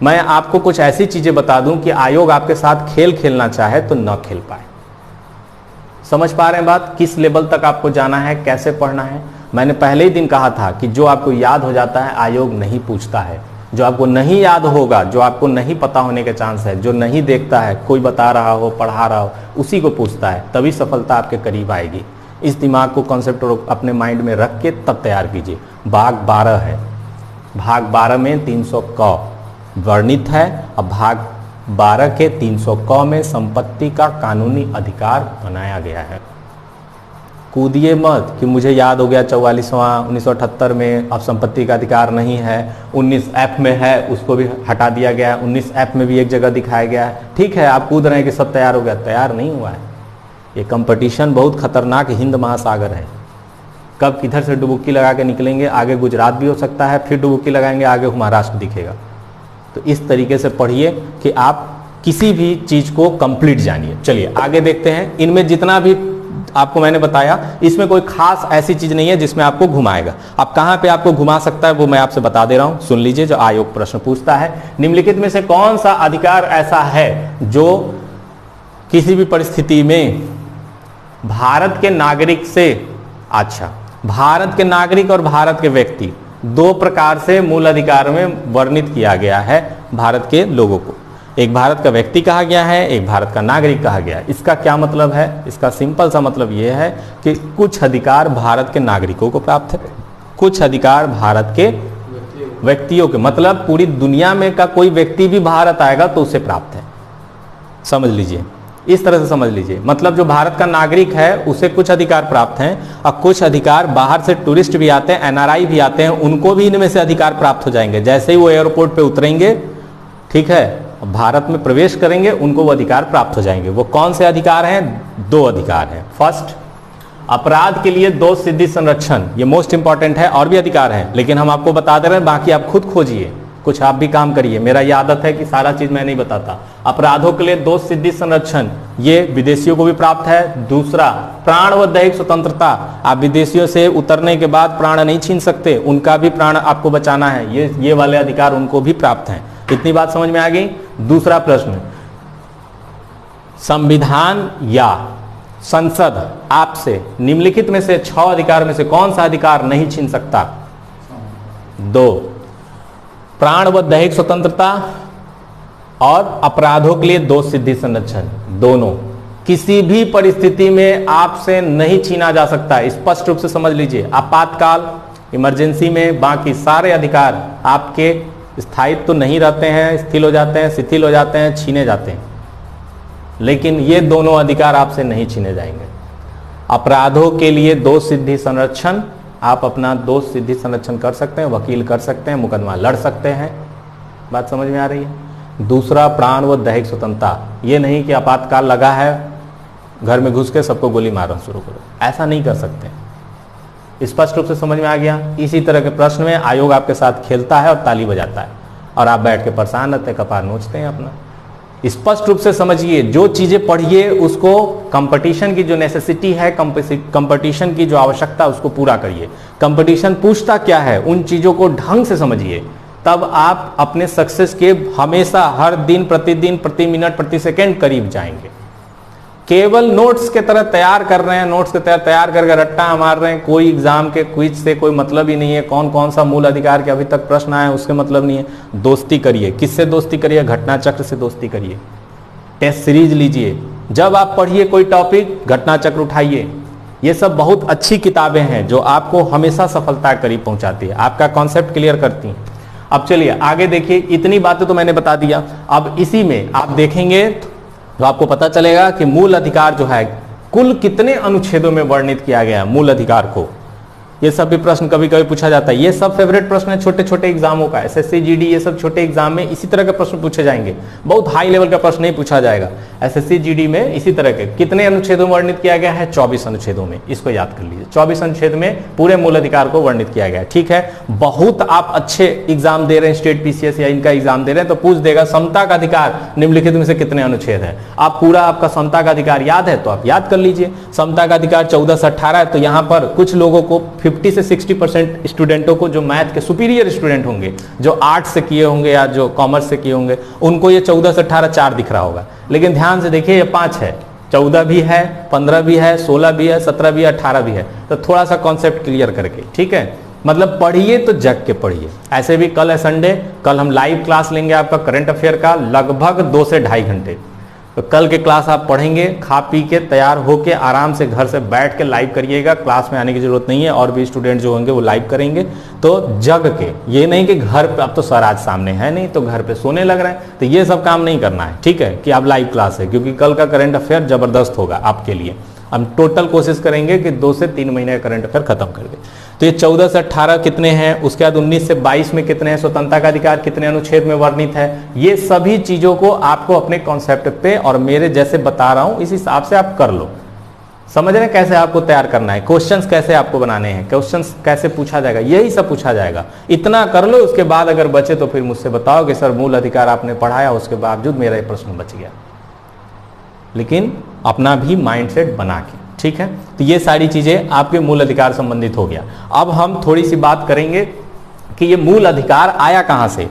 मैं आपको कुछ ऐसी चीजें बता दूं कि आयोग आपके साथ खेल खेलना चाहे तो न खेल पाए। समझ पा रहे हैं बात? किस लेवल तक आपको जाना है, कैसे पढ़ना है। मैंने पहले ही दिन कहा था कि जो आपको याद हो जाता है आयोग नहीं पूछता है। जो आपको नहीं याद होगा, जो आपको नहीं पता होने के चांस है, जो नहीं देखता है, कोई बता रहा हो, पढ़ा रहा हो, उसी को पूछता है, तभी सफलता आपके करीब आएगी। इस दिमाग को, कॉन्सेप्ट को अपने माइंड में रख के तब तैयार कीजिए। भाग 12 है, भाग 12 में 300 क वर्णित है। अब भाग 12 के 300 क में संपत्ति का कानूनी अधिकार बनाया गया है। कूदिए मत कि मुझे याद हो गया 44वां 1978 में, अब संपत्ति का अधिकार नहीं है। 19F में है, उसको भी हटा दिया गया है। 19F में भी एक जगह दिखाया गया है। ठीक है, आप कूद रहे हैं कि सब तैयार हो गया, तैयार नहीं हुआ है। ये कंपटीशन बहुत खतरनाक हिंद महासागर है। कब किधर से डुबुक्की लगा के निकलेंगे, आगे गुजरात भी हो सकता है, फिर डुबुक्की लगाएंगे, आगे महाराष्ट्र दिखेगा। तो इस तरीके से पढ़िए कि आप किसी भी चीज को कंप्लीट जानिए। चलिए आगे देखते हैं। इनमें जितना भी आपको मैंने बताया, इसमें कोई खास ऐसी चीज नहीं है जिसमें आपको घुमाएगा। अब कहां पे आपको घुमा सकता है वो मैं आपसे बता दे रहा हूं, सुन लीजिए। जो आयोग प्रश्न पूछता है, निम्नलिखित में से कौन सा अधिकार ऐसा है जो किसी भी परिस्थिति में भारत के नागरिक से, अच्छा, भारत के नागरिक और भारत के व्यक्ति, दो प्रकार से मूल अधिकार में वर्णित किया गया है भारत के लोगों को। एक भारत का व्यक्ति कहा गया है, एक भारत का नागरिक कहा गया है। इसका क्या मतलब है? इसका सिंपल सा मतलब यह है कि कुछ अधिकार भारत के नागरिकों को प्राप्त है, कुछ अधिकार भारत के व्यक्तियों के, मतलब पूरी दुनिया में का कोई व्यक्ति भी भारत आएगा तो उसे प्राप्त है। समझ लीजिए, इस तरह से समझ लीजिए। मतलब जो भारत का नागरिक है उसे कुछ अधिकार प्राप्त हैं और कुछ अधिकार बाहर से टूरिस्ट भी आते हैं, एनआरआई भी आते हैं, उनको भी इनमें से अधिकार प्राप्त हो जाएंगे। जैसे ही वो एयरपोर्ट पे उतरेंगे, ठीक है, भारत में प्रवेश करेंगे, उनको वो अधिकार प्राप्त हो जाएंगे। वो कौन से अधिकार हैं? दो अधिकार हैं। फर्स्ट, अपराध के लिए दोष सिद्धि संरक्षण, ये मोस्ट इंपॉर्टेंट है। और भी अधिकार हैं लेकिन हम आपको बता दे रहे हैं, बाकी आप खुद खोजिए, कुछ आप भी काम करिए। मेरा ये आदत है कि सारा चीज मैं नहीं बताता। अपराधों के लिए दोष सिद्धि संरक्षण, ये विदेशियों को भी प्राप्त है। दूसरा, प्राण व दैहिक स्वतंत्रता, आप विदेशियों से उतरने के बाद प्राण नहीं छीन सकते, उनका भी प्राण आपको बचाना है, ये वाले अधिकार उनको भी प्राप्त हैं। इतनी बात समझ में आ गई। दूसरा प्रश्न, संविधान या संसद आपसे निम्नलिखित में से 6 अधिकार में से कौन सा अधिकार नहीं छीन सकता? 2, प्राण व दैहिक स्वतंत्रता और अपराधों के लिए दोष सिद्धि संरक्षण, दोनों किसी भी परिस्थिति में आपसे नहीं छीना जा सकता। स्पष्ट रूप से समझ लीजिए। आपातकाल, इमरजेंसी में बाकी सारे अधिकार आपके स्थायित्व तो नहीं रहते हैं, स्थिर हो जाते हैं, शिथिल हो जाते हैं, छीने जाते हैं, लेकिन ये दोनों अधिकार आपसे नहीं छीने जाएंगे। अपराधों के लिए दोष सिद्धि संरक्षण, आप अपना दोष सिद्धि संरक्षण कर सकते हैं, वकील कर सकते हैं, मुकदमा लड़ सकते हैं। बात समझ में आ रही है। दूसरा, प्राण व दैहिक स्वतंत्रता, ये नहीं कि आपातकाल लगा है, घर में घुस के सबको गोली मारना शुरू करो, ऐसा नहीं कर सकते। स्पष्ट रूप से समझ में आ गया। इसी तरह के प्रश्न में आयोग आपके साथ खेलता है और ताली बजाता है और आप बैठ के परेशान रहते हैं, कपार नोचते हैं अपना। स्पष्ट रूप से समझिए, जो चीजें पढ़िए उसको कंपटीशन की जो नेसेसिटी है, कंपटीशन की जो आवश्यकता, उसको पूरा करिए। कंपटीशन पूछता क्या है, उन चीजों को ढंग से समझिए, तब आप अपने सक्सेस के हमेशा, हर दिन, प्रतिदिन, प्रति मिनट, प्रति सेकंड करीब जाएंगे। केवल नोट्स के तरह तैयार कर रहे हैं, नोट्स के तरह तैयार करके रट्टा मार रहे हैं, कोई एग्जाम के क्विज से कोई मतलब ही नहीं है। कौन कौन सा मूल अधिकार के अभी तक प्रश्न आए उसके मतलब नहीं है। दोस्ती करिए। किससे दोस्ती करिए? घटना चक्र से दोस्ती करिए। टेस्ट सीरीज लीजिए। जब आप पढ़िए कोई टॉपिक, घटना चक्र उठाइए। ये सब बहुत अच्छी किताबें हैं जो आपको हमेशा सफलता के करीब पहुंचाती है, आपका कॉन्सेप्ट क्लियर करती हैं। अब चलिए आगे देखिए। इतनी बातें तो मैंने बता दिया। अब इसी में आप देखेंगे तो आपको पता चलेगा कि मूल अधिकार जो है कुल कितने अनुच्छेदों में वर्णित किया गया है मूल अधिकार को। ये सब भी प्रश्न कभी कभी पूछा जाता है। ये सब फेवरेट प्रश्न है छोटे छोटे एग्जामों का। एसएससी जीडी ये सब छोटे एग्जाम में इसी तरह के प्रश्न पूछे जाएंगे। बहुत हाई लेवल का प्रश्न नहीं पूछा जाएगा। एसएससी जीडी में इसी तरह के कितने अनुच्छेदों में वर्णित किया गया है? 24 अनुच्छेदों में। इसको याद कर लीजिए। 24 अनुच्छेद में पूरे मूल अधिकार को वर्णित किया गया है। ठीक है, बहुत आप अच्छे एग्जाम दे रहे हैं, स्टेट पीसीएस या इनका एग्जाम दे रहे हैं तो पूछ देगा समता का अधिकार निम्नलिखित में से कितने अनुच्छेद है। आप पूरा आपका समता का अधिकार याद है तो आप याद कर लीजिए। समता का अधिकार 14 से 18 है। तो यहाँ पर कुछ लोगों को 50 से 60% स्टूडेंटों को, जो मैथ के सुपीरियर स्टूडेंट होंगे, जो आर्ट से किए होंगे या जो कॉमर्स से किए होंगे, उनको ये 14 से 18 4 दिख रहा होगा। लेकिन ध्यान से देखिए ये 5 है, 14 भी है, 15 भी है, 16 भी है, 17 भी है, 18 भी है। तो थोड़ा सा कॉन्सेप्ट क्लियर करके, ठीक है, मतलब पढ़िए तो जग के पढ़िए। ऐसे भी कल है संडे, कल हम लाइव क्लास लेंगे आपका करंट अफेयर का लगभग 2 से ढाई घंटे। तो कल के क्लास आप पढ़ेंगे, खा पी के तैयार होके आराम से घर से बैठ के लाइव करिएगा। क्लास में आने की जरूरत नहीं है, और भी स्टूडेंट जो होंगे वो लाइव करेंगे। तो जग के, ये नहीं कि घर पे, अब तो सर आज सामने है नहीं तो घर पे सोने लग रहे हैं, तो ये सब काम नहीं करना है। ठीक है कि आप लाइव क्लास है, क्योंकि कल का करंट अफेयर जबरदस्त होगा आपके लिए। हम टोटल कोशिश करेंगे कि 2 से 3 महीने का करंट अफेयर खत्म कर दे। तो ये 14 से 18 कितने हैं, उसके बाद 19 से 22 में कितने हैं, स्वतंत्रता का अधिकार कितने अनुच्छेद में वर्णित है, ये सभी चीजों को आपको अपने कॉन्सेप्ट पे और मेरे जैसे बता रहा हूं इस हिसाब से आप कर लो। समझ रहे हैं कैसे आपको तैयार करना है, क्वेश्चंस कैसे आपको बनाने हैं, क्वेश्चंस कैसे पूछा जाएगा, यही सब पूछा जाएगा। इतना कर लो, उसके बाद अगर बचे तो फिर मुझसे बताओ कि सर मूल अधिकार आपने पढ़ाया, उसके बावजूद मेरा ये प्रश्न बच गया। लेकिन अपना भी माइंडसेट बना के, ठीक है। तो ये सारी चीजें आपके मूल अधिकार संबंधित हो गया। अब हम थोड़ी सी बात करेंगे कि ये मूल अधिकार आया कहां से,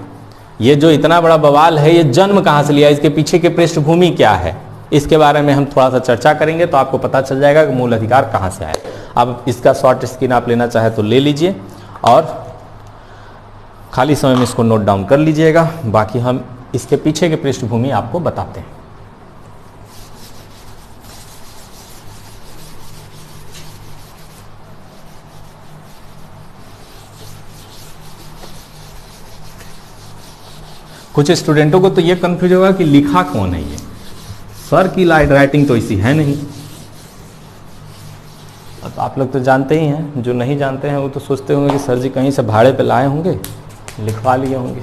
ये जो इतना बड़ा बवाल है ये जन्म कहां से लिया, इसके पीछे की पृष्ठभूमि क्या है, इसके बारे में हम थोड़ा सा चर्चा करेंगे तो आपको पता चल जाएगा कि मूल अधिकार कहां से आया। अब इसका शॉर्ट स्क्रीन आप लेना चाहे तो ले लीजिए और खाली समय में इसको नोट डाउन कर लीजिएगा। बाकी हम इसके पीछे की पृष्ठभूमि आपको बताते हैं। कुछ स्टूडेंटों को तो ये कंफ्यूज होगा कि लिखा कौन है ये, सर की राइटिंग तो इसी है नहीं। अब आप लोग तो जानते ही हैं, जो नहीं जानते हैं वो तो सोचते होंगे कि सर जी कहीं से भाड़े पे लाए होंगे, लिखवा लिए होंगे।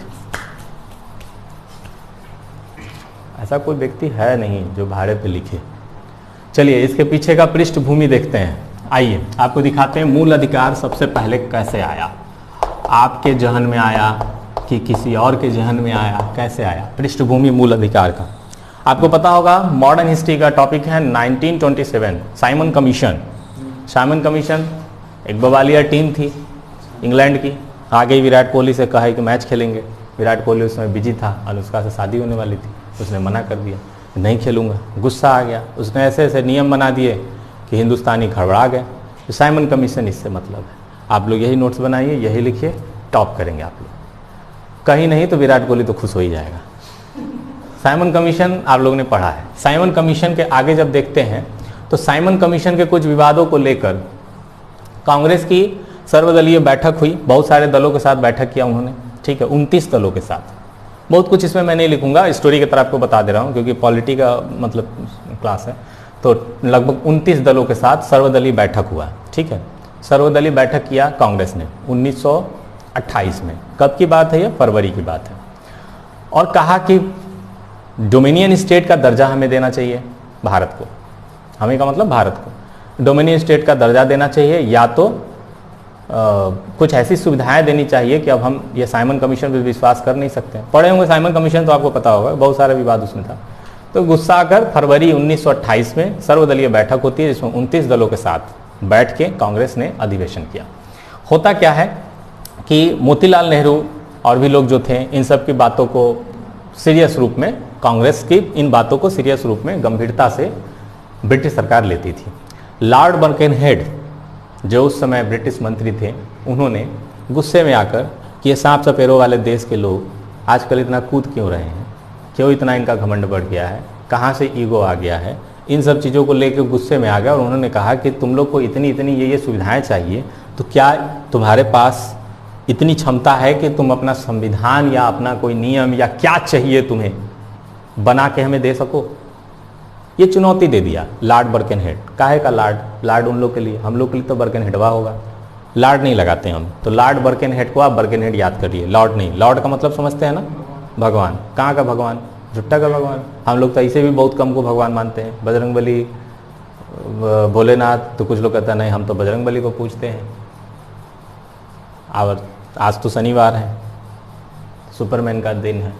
ऐसा कोई व्यक्ति है नहीं जो भाड़े पे लिखे। चलिए इसके पीछे का पृष्ठभूमि देखते हैं। आइए आपको दिखाते हैं मूल अधिकार सबसे पहले कैसे आया, आपके जहन में आया कि किसी और के जहन में आया, कैसे आया। पृष्ठभूमि मूल अधिकार का आपको पता होगा, मॉडर्न हिस्ट्री का टॉपिक है 1927 साइमन कमीशन। साइमन कमीशन एक बवालिया टीम थी इंग्लैंड की, आगे विराट कोहली से कहा कि मैच खेलेंगे। विराट कोहली उस समय बिजी था, अनुष्का से शादी होने वाली थी, उसने मना कर दिया, नहीं खेलूंगा। गुस्सा आ गया, उसने ऐसे ऐसे नियम बना दिए कि हिंदुस्तानी घबरा गए। तो साइमन कमीशन इससे मतलब है। आप लोग यही नोट्स बनाइए, यही लिखिए, टॉप करेंगे आप लोग। कहीं नहीं तो विराट कोहली तो खुश हो ही जाएगा। साइमन कमीशन आप लोगों ने पढ़ा है। साइमन कमीशन के आगे जब देखते हैं तो साइमन कमीशन के कुछ विवादों को लेकर कांग्रेस की सर्वदलीय बैठक हुई, बहुत सारे दलों के साथ बैठक किया उन्होंने, ठीक है, 29 दलों के साथ। बहुत कुछ इसमें मैं नहीं लिखूंगा, स्टोरी की तरह आपको बता दे रहा हूँ क्योंकि पॉलिटी का मतलब क्लास है। तो लगभग 29 दलों के साथ सर्वदलीय बैठक हुआ, ठीक है। सर्वदलीय बैठक किया कांग्रेस ने 1928 में। कब की बात है ये? फरवरी की बात है। और कहा कि डोमिनियन स्टेट का दर्जा हमें देना चाहिए, भारत को, हमें का मतलब भारत को डोमिनियन स्टेट का दर्जा देना चाहिए, या तो कुछ ऐसी सुविधाएं देनी चाहिए कि अब हम ये साइमन कमीशन पर विश्वास कर नहीं सकते। पढ़े होंगे साइमन कमीशन तो आपको पता होगा, बहुत सारा विवाद उसमें था। तो गुस्सा आकर फरवरी 1928 में सर्वदलीय बैठक होती है जिसमें 29 दलों के साथ बैठ के कांग्रेस ने अधिवेशन किया। होता क्या है कि मोतीलाल नेहरू और भी लोग जो थे इन सब की बातों को सीरियस रूप में, कांग्रेस की इन बातों को सीरियस रूप में गंभीरता से ब्रिटिश सरकार लेती थी। लॉर्ड बर्केनहेड जो उस समय ब्रिटिश मंत्री थे, उन्होंने गुस्से में आकर कि ये सांप सपेरों वाले देश के लोग आजकल इतना कूद क्यों रहे हैं, क्यों इतना इनका घमंड बढ़ गया है, कहाँ से ईगो आ गया है, इन सब चीज़ों को लेकर गुस्से में आ गया। और उन्होंने कहा कि तुम लोग को इतनी इतनी ये सुविधाएं चाहिए, तो क्या तुम्हारे पास इतनी क्षमता है कि तुम अपना संविधान या अपना कोई नियम या क्या चाहिए तुम्हें बना के हमें दे सको? ये चुनौती दे दिया लॉर्ड बर्केनहेड। काहे का लॉर्ड? लॉर्ड उन लोग के लिए, हम लोग के लिए तो बर्केनहेडवा होगा, लॉर्ड नहीं लगाते हम। तो लॉर्ड बर्केनहेड को आप बर्केनहेड याद करिए, लॉर्ड नहीं। लॉर्ड का मतलब समझते हैं ना, भगवान। कहाँ का भगवान? झुट्टा का भगवान। हम लोग तो ऐसे भी बहुत कम को भगवान मानते हैं, बजरंगबली, भोलेनाथ। तो कुछ लोग कहते हैं नहीं हम तो बजरंगबली को पूजते हैं। और आज तो शनिवार है, सुपरमैन का दिन है,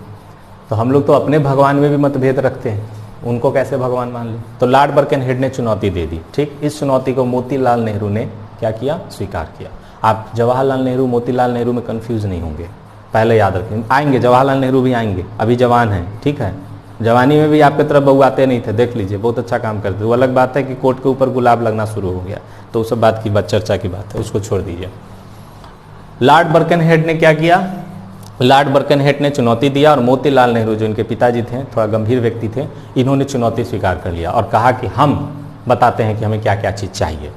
तो हम लोग तो अपने भगवान में भी मतभेद रखते हैं, उनको कैसे भगवान मान लें? तो लॉर्ड बर्केनहेड ने चुनौती दे दी, ठीक। इस चुनौती को मोतीलाल नेहरू ने क्या किया? स्वीकार किया। आप जवाहरलाल नेहरू मोतीलाल नेहरू में कंफ्यूज नहीं होंगे, पहले याद रखें। आएंगे जवाहरलाल नेहरू भी आएंगे, अभी जवान हैं, ठीक है। जवानी में भी आपके तरफ बहू आते नहीं थे, देख लीजिए, बहुत अच्छा काम करते। वो अलग बात है कि कोर्ट के ऊपर गुलाब लगना शुरू हो गया, तो उस सब बात की बात, चर्चा की बात है, उसको छोड़ दीजिए। लॉर्ड बर्केनहेड ने क्या किया? लॉर्ड बर्केनहेड ने चुनौती दिया और मोतीलाल नेहरू जो इनके पिताजी थे, थोड़ा गंभीर व्यक्ति थे, इन्होंने चुनौती स्वीकार कर लिया और कहा कि हम बताते हैं कि हमें क्या क्या चीज़ चाहिए,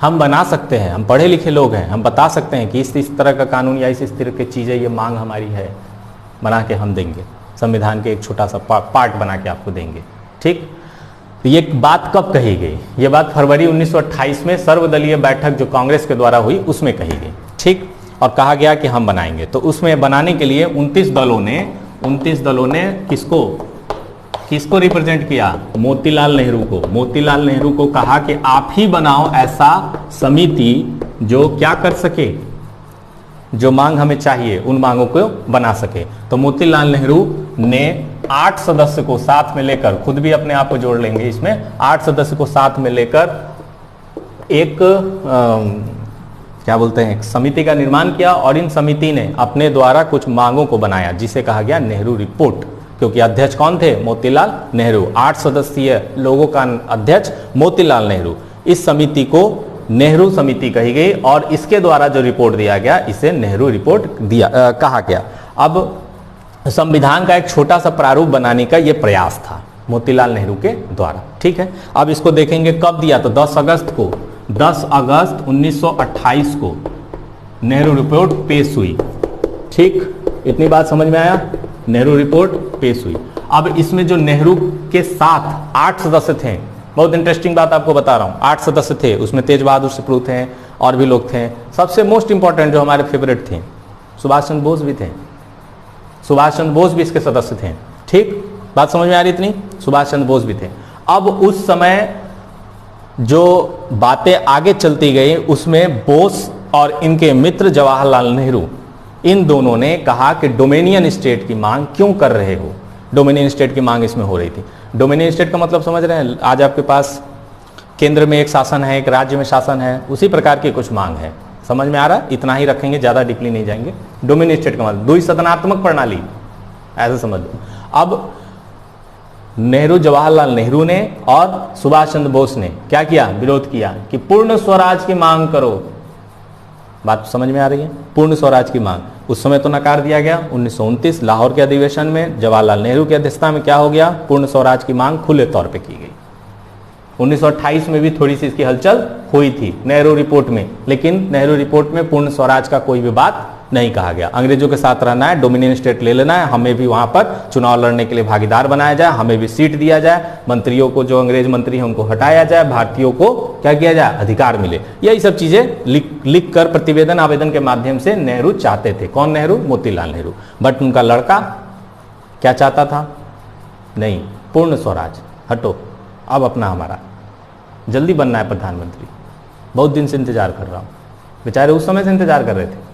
हम बना सकते हैं, हम पढ़े लिखे लोग हैं, हम बता सकते हैं कि इस तरह का कानून या इस तरह की चीज़ें, ये मांग हमारी है, बना के हम देंगे, संविधान के एक छोटा सा पार्ट बना के आपको देंगे, ठीक। तो ये बात कब कही गई? ये बात फरवरी 1928 में सर्वदलीय बैठक जो कांग्रेस के द्वारा हुई उसमें कही गई, ठीक। और कहा गया कि हम बनाएंगे। तो उसमें बनाने के लिए 29 दलों ने किसको रिप्रेजेंट किया? मोतीलाल नेहरू को। मोतीलाल नेहरू को कहा कि आप ही बनाओ ऐसा समिति जो क्या कर सके, जो मांग हमें चाहिए उन मांगों को बना सके। तो मोतीलाल नेहरू ने 8 सदस्य को साथ में लेकर, खुद भी अपने आप को जोड़ लेंगे इसमें, 8 सदस्य को साथ में लेकर एक क्या बोलते हैं, एक समिति का निर्माण किया। और इन समिति ने अपने द्वारा कुछ मांगों को बनाया जिसे कहा गया नेहरू रिपोर्ट, क्योंकि अध्यक्ष कौन थे? मोतीलाल नेहरू। 8 सदस्यीय लोगों का अध्यक्ष मोतीलाल नेहरू। इस समिति को नेहरू समिति कही गई और इसके द्वारा जो रिपोर्ट दिया गया इसे नेहरू रिपोर्ट कहा गया। अब संविधान का एक छोटा सा प्रारूप बनाने का यह प्रयास था मोतीलाल नेहरू के द्वारा। ठीक है, अब इसको देखेंगे कब दिया, तो 10 अगस्त 1928 को नेहरू रिपोर्ट पेश हुई। ठीक, इतनी बात समझ में आया, नेहरू रिपोर्ट पेश हुई। अब इसमें जो नेहरू के साथ 8 सदस्य थे, बहुत इंटरेस्टिंग बात आपको बता रहा हूं, 8 सदस्य थे, उसमें तेज बहादुर सप्रू थे और भी लोग थे। सबसे मोस्ट इंपॉर्टेंट जो हमारे फेवरेट थे, सुभाष चंद्र बोस भी थे, सुभाष चंद्र बोस भी इसके सदस्य थे। ठीक, बात समझ में आ रही इतनी, सुभाष चंद्र बोस भी थे। अब उस समय जो बातें आगे चलती गई उसमें बोस और इनके मित्र जवाहरलाल नेहरू, इन दोनों ने कहा कि डोमिनियन स्टेट की मांग क्यों कर रहे हो। डोमिनियन स्टेट की मांग इसमें हो रही थी। डोमिनियन स्टेट का मतलब समझ रहे हैं, आज आपके पास केंद्र में एक शासन है, एक राज्य में शासन है, उसी प्रकार की कुछ मांग है। समझ में आ रहा, इतना ही रखेंगे, ज्यादा डीपली नहीं जाएंगे। डोमिनियन स्टेट का मतलब द्विसदनात्मक प्रणाली, ऐसे समझ लो। अब नेहरू, जवाहरलाल नेहरू ने और सुभाष चंद्र बोस ने क्या किया, विरोध किया कि पूर्ण स्वराज की मांग करो। बात समझ में आ रही है, पूर्ण स्वराज की मांग। उस समय तो नकार दिया गया। 1929 लाहौर के अधिवेशन में जवाहरलाल नेहरू की अध्यक्षता में क्या हो गया, पूर्ण स्वराज की मांग खुले तौर पे की गई। 1928 में भी थोड़ी सी इसकी हलचल हुई थी नेहरू रिपोर्ट में, लेकिन नेहरू रिपोर्ट में पूर्ण स्वराज का कोई भी बात नहीं कहा गया। अंग्रेजों के साथ रहना है, डोमिनियन स्टेट ले लेना है, हमें भी वहां पर चुनाव लड़ने के लिए भागीदार बनाया जाए, हमें भी सीट दिया जाए, मंत्रियों को, जो अंग्रेज मंत्री हैं उनको हटाया जाए, भारतीयों को क्या किया जाए, अधिकार मिले। यही सब चीजें लिख कर प्रतिवेदन आवेदन के माध्यम से नेहरू चाहते थे। कौन नेहरू, मोतीलाल नेहरू। बट उनका लड़का क्या चाहता था, नहीं, पूर्ण स्वराज हटो, अब अपना हमारा जल्दी बनना है प्रधानमंत्री, बहुत दिन से इंतजार कर रहा हूं। बेचारे उस समय से इंतजार कर रहे थे।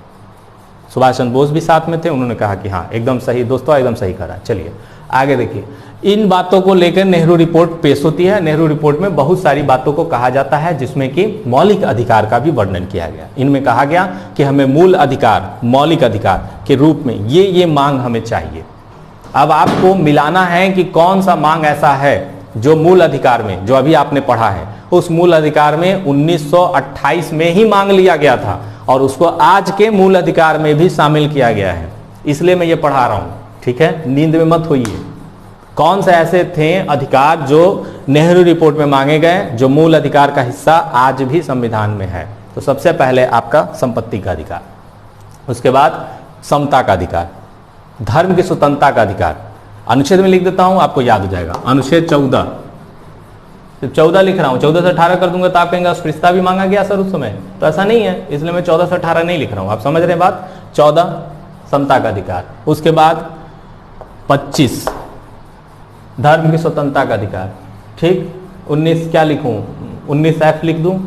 सुभाष चंद्र बोस भी साथ में थे, उन्होंने कहा कि हाँ एकदम सही दोस्तों, एकदम सही करा। चलिए आगे देखिए, इन बातों को लेकर नेहरू रिपोर्ट पेश होती है। नेहरू रिपोर्ट में बहुत सारी बातों को कहा जाता है, जिसमें कि मौलिक अधिकार का भी वर्णन किया गया। इनमें कहा गया कि हमें मूल अधिकार, मौलिक अधिकार के रूप में ये मांग हमें चाहिए। अब आपको मिलाना है कि कौन सा मांग ऐसा है जो मूल अधिकार में, जो अभी आपने पढ़ा है, उस मूल अधिकार में 1928 में ही मांग लिया गया था और उसको आज के मूल अधिकार में भी शामिल किया गया है। इसलिए मैं ये पढ़ा रहा हूं, ठीक है, नींद में मत होइए। कौन से ऐसे थे अधिकार जो नेहरू रिपोर्ट में मांगे गए, जो मूल अधिकार का हिस्सा आज भी संविधान में है। तो सबसे पहले आपका संपत्ति का अधिकार, उसके बाद समता का अधिकार, धर्म की स्वतंत्रता का अधिकार। अनुच्छेद में लिख देता हूं, आपको याद हो जाएगा। अनुच्छेद 14, 14 लिख रहा हूं, 14 से 18 कर दूंगा तो आप कहेंगे अस्पृश्यता भी मांगा गया सर उस समय, तो ऐसा नहीं है, इसलिए मैं 14 से 18 नहीं लिख रहा हूं। आप समझ रहे हैं बात। 14 समता का अधिकार, उसके बाद 25 धर्म की स्वतंत्रता का अधिकार, ठीक। 19 क्या लिखूं, 19F लिख दूं,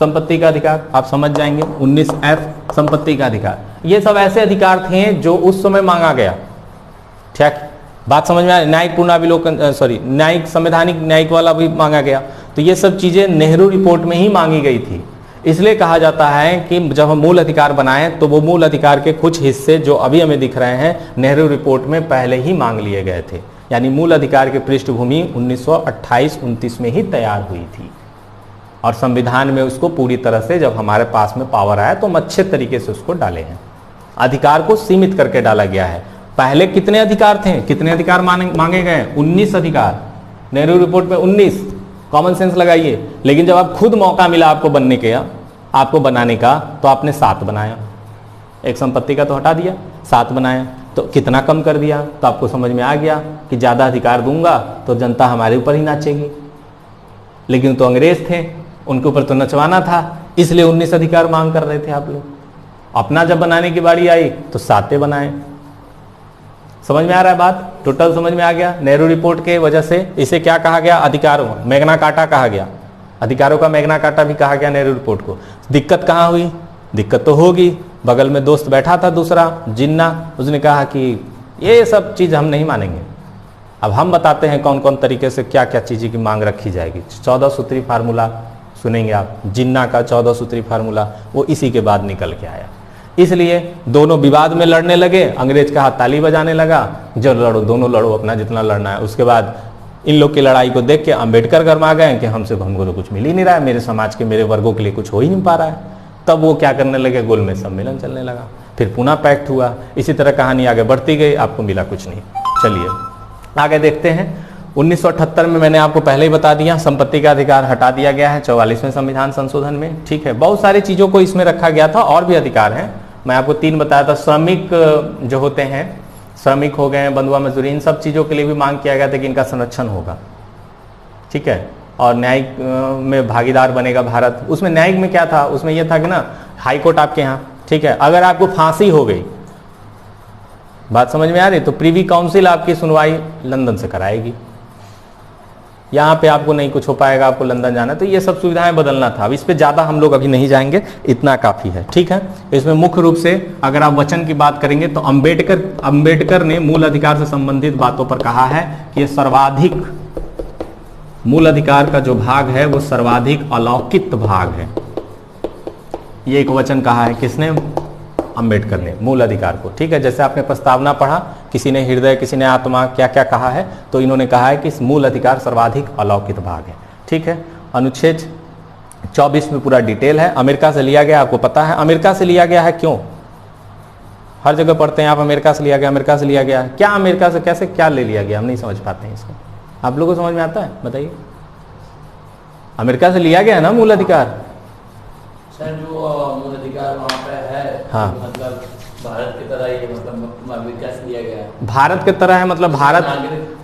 संपत्ति का अधिकार, आप समझ जाएंगे। 19F संपत्ति का अधिकार। ये सब ऐसे अधिकार थे जो उस समय मांगा गया, ठीक। बात समझ में आ रही। न्यायिक पुनरावलोकन, न्यायिक संवैधानिक न्यायिक वाला भी मांगा गया। तो ये सब चीजें नेहरू रिपोर्ट में ही मांगी गई थी। इसलिए कहा जाता है कि जब हम मूल अधिकार बनाएं तो वो मूल अधिकार के कुछ हिस्से जो अभी हमें दिख रहे हैं नेहरू रिपोर्ट में पहले ही मांग लिए गए थे। यानी मूल अधिकार की पृष्ठभूमि 1928-29 में ही तैयार हुई थी और संविधान में उसको पूरी तरह से जब हमारे पास में पावर आया तो हम अच्छे तरीके से उसको डाले हैं। अधिकार को सीमित करके डाला गया है। पहले कितने अधिकार थे, कितने अधिकार मांगे गए, 19 अधिकार। नेहरू रिपोर्ट में 19, कॉमन सेंस लगाइए। लेकिन जब आप खुद मौका मिला आपको बनने के, आपको बनाने का, तो आपने 7 बनाया। एक संपत्ति का तो हटा दिया, 7 बनाया, तो कितना कम कर दिया। तो आपको समझ में आ गया कि ज्यादा अधिकार दूंगा तो जनता हमारे ऊपर ही नाचेगी। लेकिन तो अंग्रेज थे, उनके ऊपर तो नचवाना था, इसलिए 19 अधिकार मांग कर रहे थे आप लोग। अपना जब बनाने की बारी आई तो 7 बनाए। समझ में आ रहा है बात, टोटल समझ में आ गया। नेहरू रिपोर्ट के वजह से इसे क्या कहा गया, अधिकारों, मैग्ना कार्टा कहा गया। अधिकारों का मैग्ना कार्टा भी कहा गया नेहरू रिपोर्ट को। दिक्कत कहाँ हुई, दिक्कत तो होगी। बगल में दोस्त बैठा था दूसरा जिन्ना, उसने कहा कि ये सब चीज हम नहीं मानेंगे। अब हम बताते हैं कौन कौन तरीके से क्या क्या चीज़ों की मांग रखी जाएगी। 14 सूत्री फार्मूला सुनेंगे आप, जिन्ना का 14 सूत्री फार्मूला, वो इसी के बाद निकल के आया। इसलिए दोनों विवाद में लड़ने लगे, अंग्रेज का हाथ ताली बजाने लगा, जो लड़ो, दोनों लड़ो अपना जितना लड़ना है। उसके बाद इन लोग की लड़ाई को देख के अंबेडकर गरमा गए कि हमको तो कुछ मिल ही नहीं रहा है, मेरे समाज के मेरे वर्गों के लिए कुछ हो ही नहीं पा रहा है। तब वो क्या करने लगे, गोलमेज सम्मेलन चलने लगा, फिर पुनः पैक्ट हुआ। इसी तरह कहानी आगे बढ़ती गई, आपको मिला कुछ नहीं। चलिए आगे देखते हैं। 1978 में मैंने आपको पहले ही बता दिया, संपत्ति का अधिकार हटा दिया गया है 44वें संविधान संशोधन में। ठीक है, बहुत सारी चीज़ों को इसमें रखा गया था, और भी अधिकार हैं। मैं आपको 3 बताया था। श्रमिक जो होते हैं, श्रमिक हो गए, बंधुआ मजदूरी, इन सब चीज़ों के लिए भी मांग किया गया था कि इनका संरक्षण होगा। ठीक है, और न्यायिक में भागीदार बनेगा भारत। उसमें न्यायिक में क्या था, उसमें यह था कि ना हाई कोर्ट आपके यहाँ, ठीक है, अगर आपको फांसी हो गई, बात समझ में आ रही, तो प्रीवी काउंसिल आपकी सुनवाई लंदन से कराएगी। यहाँ पे आपको नहीं कुछ हो पाएगा, आपको लंदन जाना है। तो ये सब सुविधाएं बदलना था। अब इस पे ज़्यादा हम लोग अभी नहीं जाएंगे, इतना काफ़ी है। ठीक है, इसमें मुख्य रूप से अगर आप वचन की बात करेंगे तो अंबेडकर ने मूल अधिकार से संबंधित बातों पर कहा है कि ये सर्वाधिक, मूल अधिकार का जो भाग है वो सर्वाधिक अलौकिक भाग है। ये एक वचन कहा है, किसने, अंबेडकर ने, मूल अधिकार को। ठीक है, जैसे आपने प्रस्तावना पढ़ा, किसी ने हृदय, किसी ने आत्मा, क्या क्या कहा है, तो इन्होंने कहा है कि इस मूल अधिकार सर्वाधिक अलौकिक भाग है। ठीक है, अनुच्छेद 24 में पूरा डिटेल है। अमेरिका से लिया गया, आपको पता है अमेरिका से लिया गया है। क्यों, हर जगह पढ़ते हैं आप, अमेरिका से लिया गया, अमेरिका से लिया गया। क्या अमेरिका से कैसे क्या ले लिया गया, हम नहीं समझ पाते हैं इसको। आप लोगों को समझ में आता है, बताइए। अमेरिका से लिया गया है ना मूल अधिकार। सर जो मूल अधिकार वहाँ पे है, हाँ, मतलब भारत की तरह ये, मतलब अमेरिका से लिया गया है। भारत के तरह है मतलब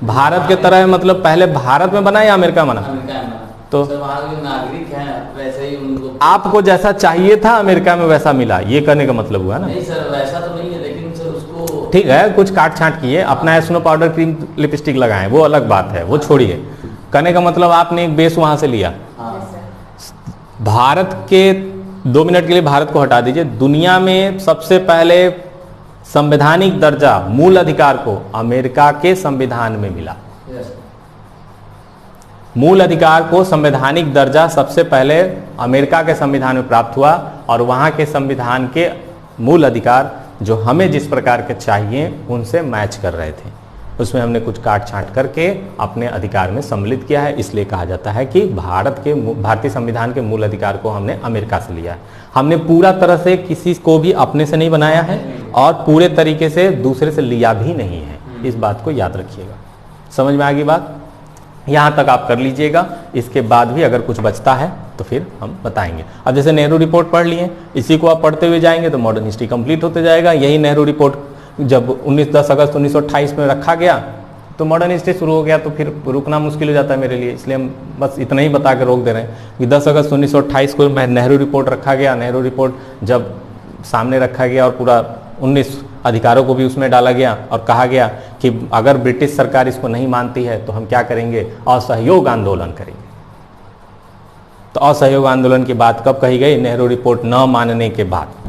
भारत के तरह है मतलब पहले भारत में बना या अमेरिका बना? अमेरिका में बना। तो सर वहाँ के नागरिक हैं, वैसे ही उनको आपको जैसा चाहिए था अमेरिका में वैसा मिला, ये करने का मतलब हुआ ना? नहीं सर, वैसा तो नहीं है, लेकिन सर उसको ठीक है, कुछ काट छांट किए, अपना स्नो पाउडर, क्रीम, लिपस्टिक लगाए, वो अलग बात है, वो छोड़िए। कहने का मतलब आपने एक बेस वहां से लिया। भारत के 2 मिनट के लिए भारत को हटा दीजिए। दुनिया में सबसे पहले संवैधानिक दर्जा मूल अधिकार को अमेरिका के संविधान में मिला। मूल अधिकार को संवैधानिक दर्जा सबसे पहले अमेरिका के संविधान में प्राप्त हुआ, और वहां के संविधान के मूल अधिकार जो हमें जिस प्रकार के चाहिए उनसे मैच कर रहे थे। उसमें हमने कुछ काट छांट करके अपने अधिकार में सम्मिलित किया है। इसलिए कहा जाता है कि भारतीय संविधान के मूल अधिकार को हमने अमेरिका से लिया है। हमने पूरा तरह से किसी को भी अपने से नहीं बनाया है, और पूरे तरीके से दूसरे से लिया भी नहीं है। इस बात को याद रखिएगा। समझ में आ गई बात? यहाँ तक आप कर लीजिएगा। इसके बाद भी अगर कुछ बचता है तो फिर हम बताएंगे। अब जैसे नेहरू रिपोर्ट पढ़ लिए, इसी को आप पढ़ते हुए जाएंगे तो मॉडर्न हिस्ट्री कंप्लीट होते जाएगा। यही नेहरू रिपोर्ट जब 10 अगस्त 1928 में रखा गया तो मॉडर्न हिस्ट्री शुरू हो गया, तो फिर रुकना मुश्किल हो जाता है मेरे लिए। इसलिए हम बस इतना ही बता के रोक दे रहे हैं कि 10 अगस्त 1928 को नेहरू रिपोर्ट रखा गया। नेहरू रिपोर्ट जब सामने रखा गया और पूरा 19 अधिकारों को भी उसमें डाला गया, और कहा गया कि अगर ब्रिटिश सरकार इसको नहीं मानती है तो हम क्या करेंगे, असहयोग आंदोलन करेंगे। तो असहयोग आंदोलन की बात कब कही गई? नेहरू रिपोर्ट न मानने के बाद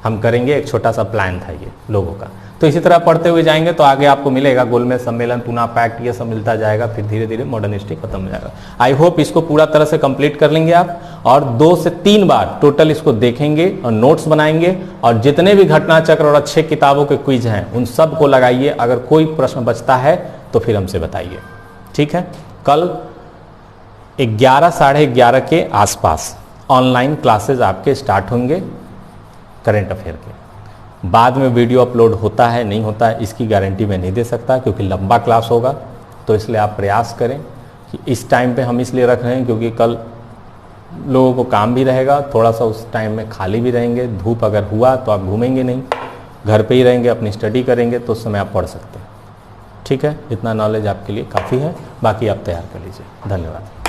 हम करेंगे। एक छोटा सा प्लान था ये लोगों का। तो इसी तरह पढ़ते हुए जाएंगे तो आगे आपको मिलेगा गोलमेज सम्मेलन, पुनः पैक्ट, ये सब मिलता जाएगा। फिर धीरे धीरे मॉडर्न हिस्ट्री खत्म हो जाएगा। आई होप इसको पूरा तरह से कंप्लीट कर लेंगे आप, और 2 से 3 बार टोटल इसको देखेंगे और नोट्स बनाएंगे। और जितने भी घटना चक्र और अच्छे किताबों के क्विज हैं उन सब को लगाइए। अगर कोई प्रश्न बचता है तो फिर हमसे बताइए। ठीक है, कल 11 साढ़े 11 के आसपास ऑनलाइन क्लासेज आपके स्टार्ट होंगे करंट अफेयर के। बाद में वीडियो अपलोड होता है नहीं होता है इसकी गारंटी मैं नहीं दे सकता, क्योंकि लंबा क्लास होगा। तो इसलिए आप प्रयास करें कि इस टाइम पे हम इसलिए रख रहे हैं क्योंकि कल लोगों को काम भी रहेगा, थोड़ा सा उस टाइम में खाली भी रहेंगे। धूप अगर हुआ तो आप घूमेंगे नहीं, घर पे ही रहेंगे, अपनी स्टडी करेंगे, तो उस समय आप पढ़ सकते हैं। ठीक है, इतना नॉलेज आपके लिए काफ़ी है, बाकी आप तैयार कर लीजिए। धन्यवाद।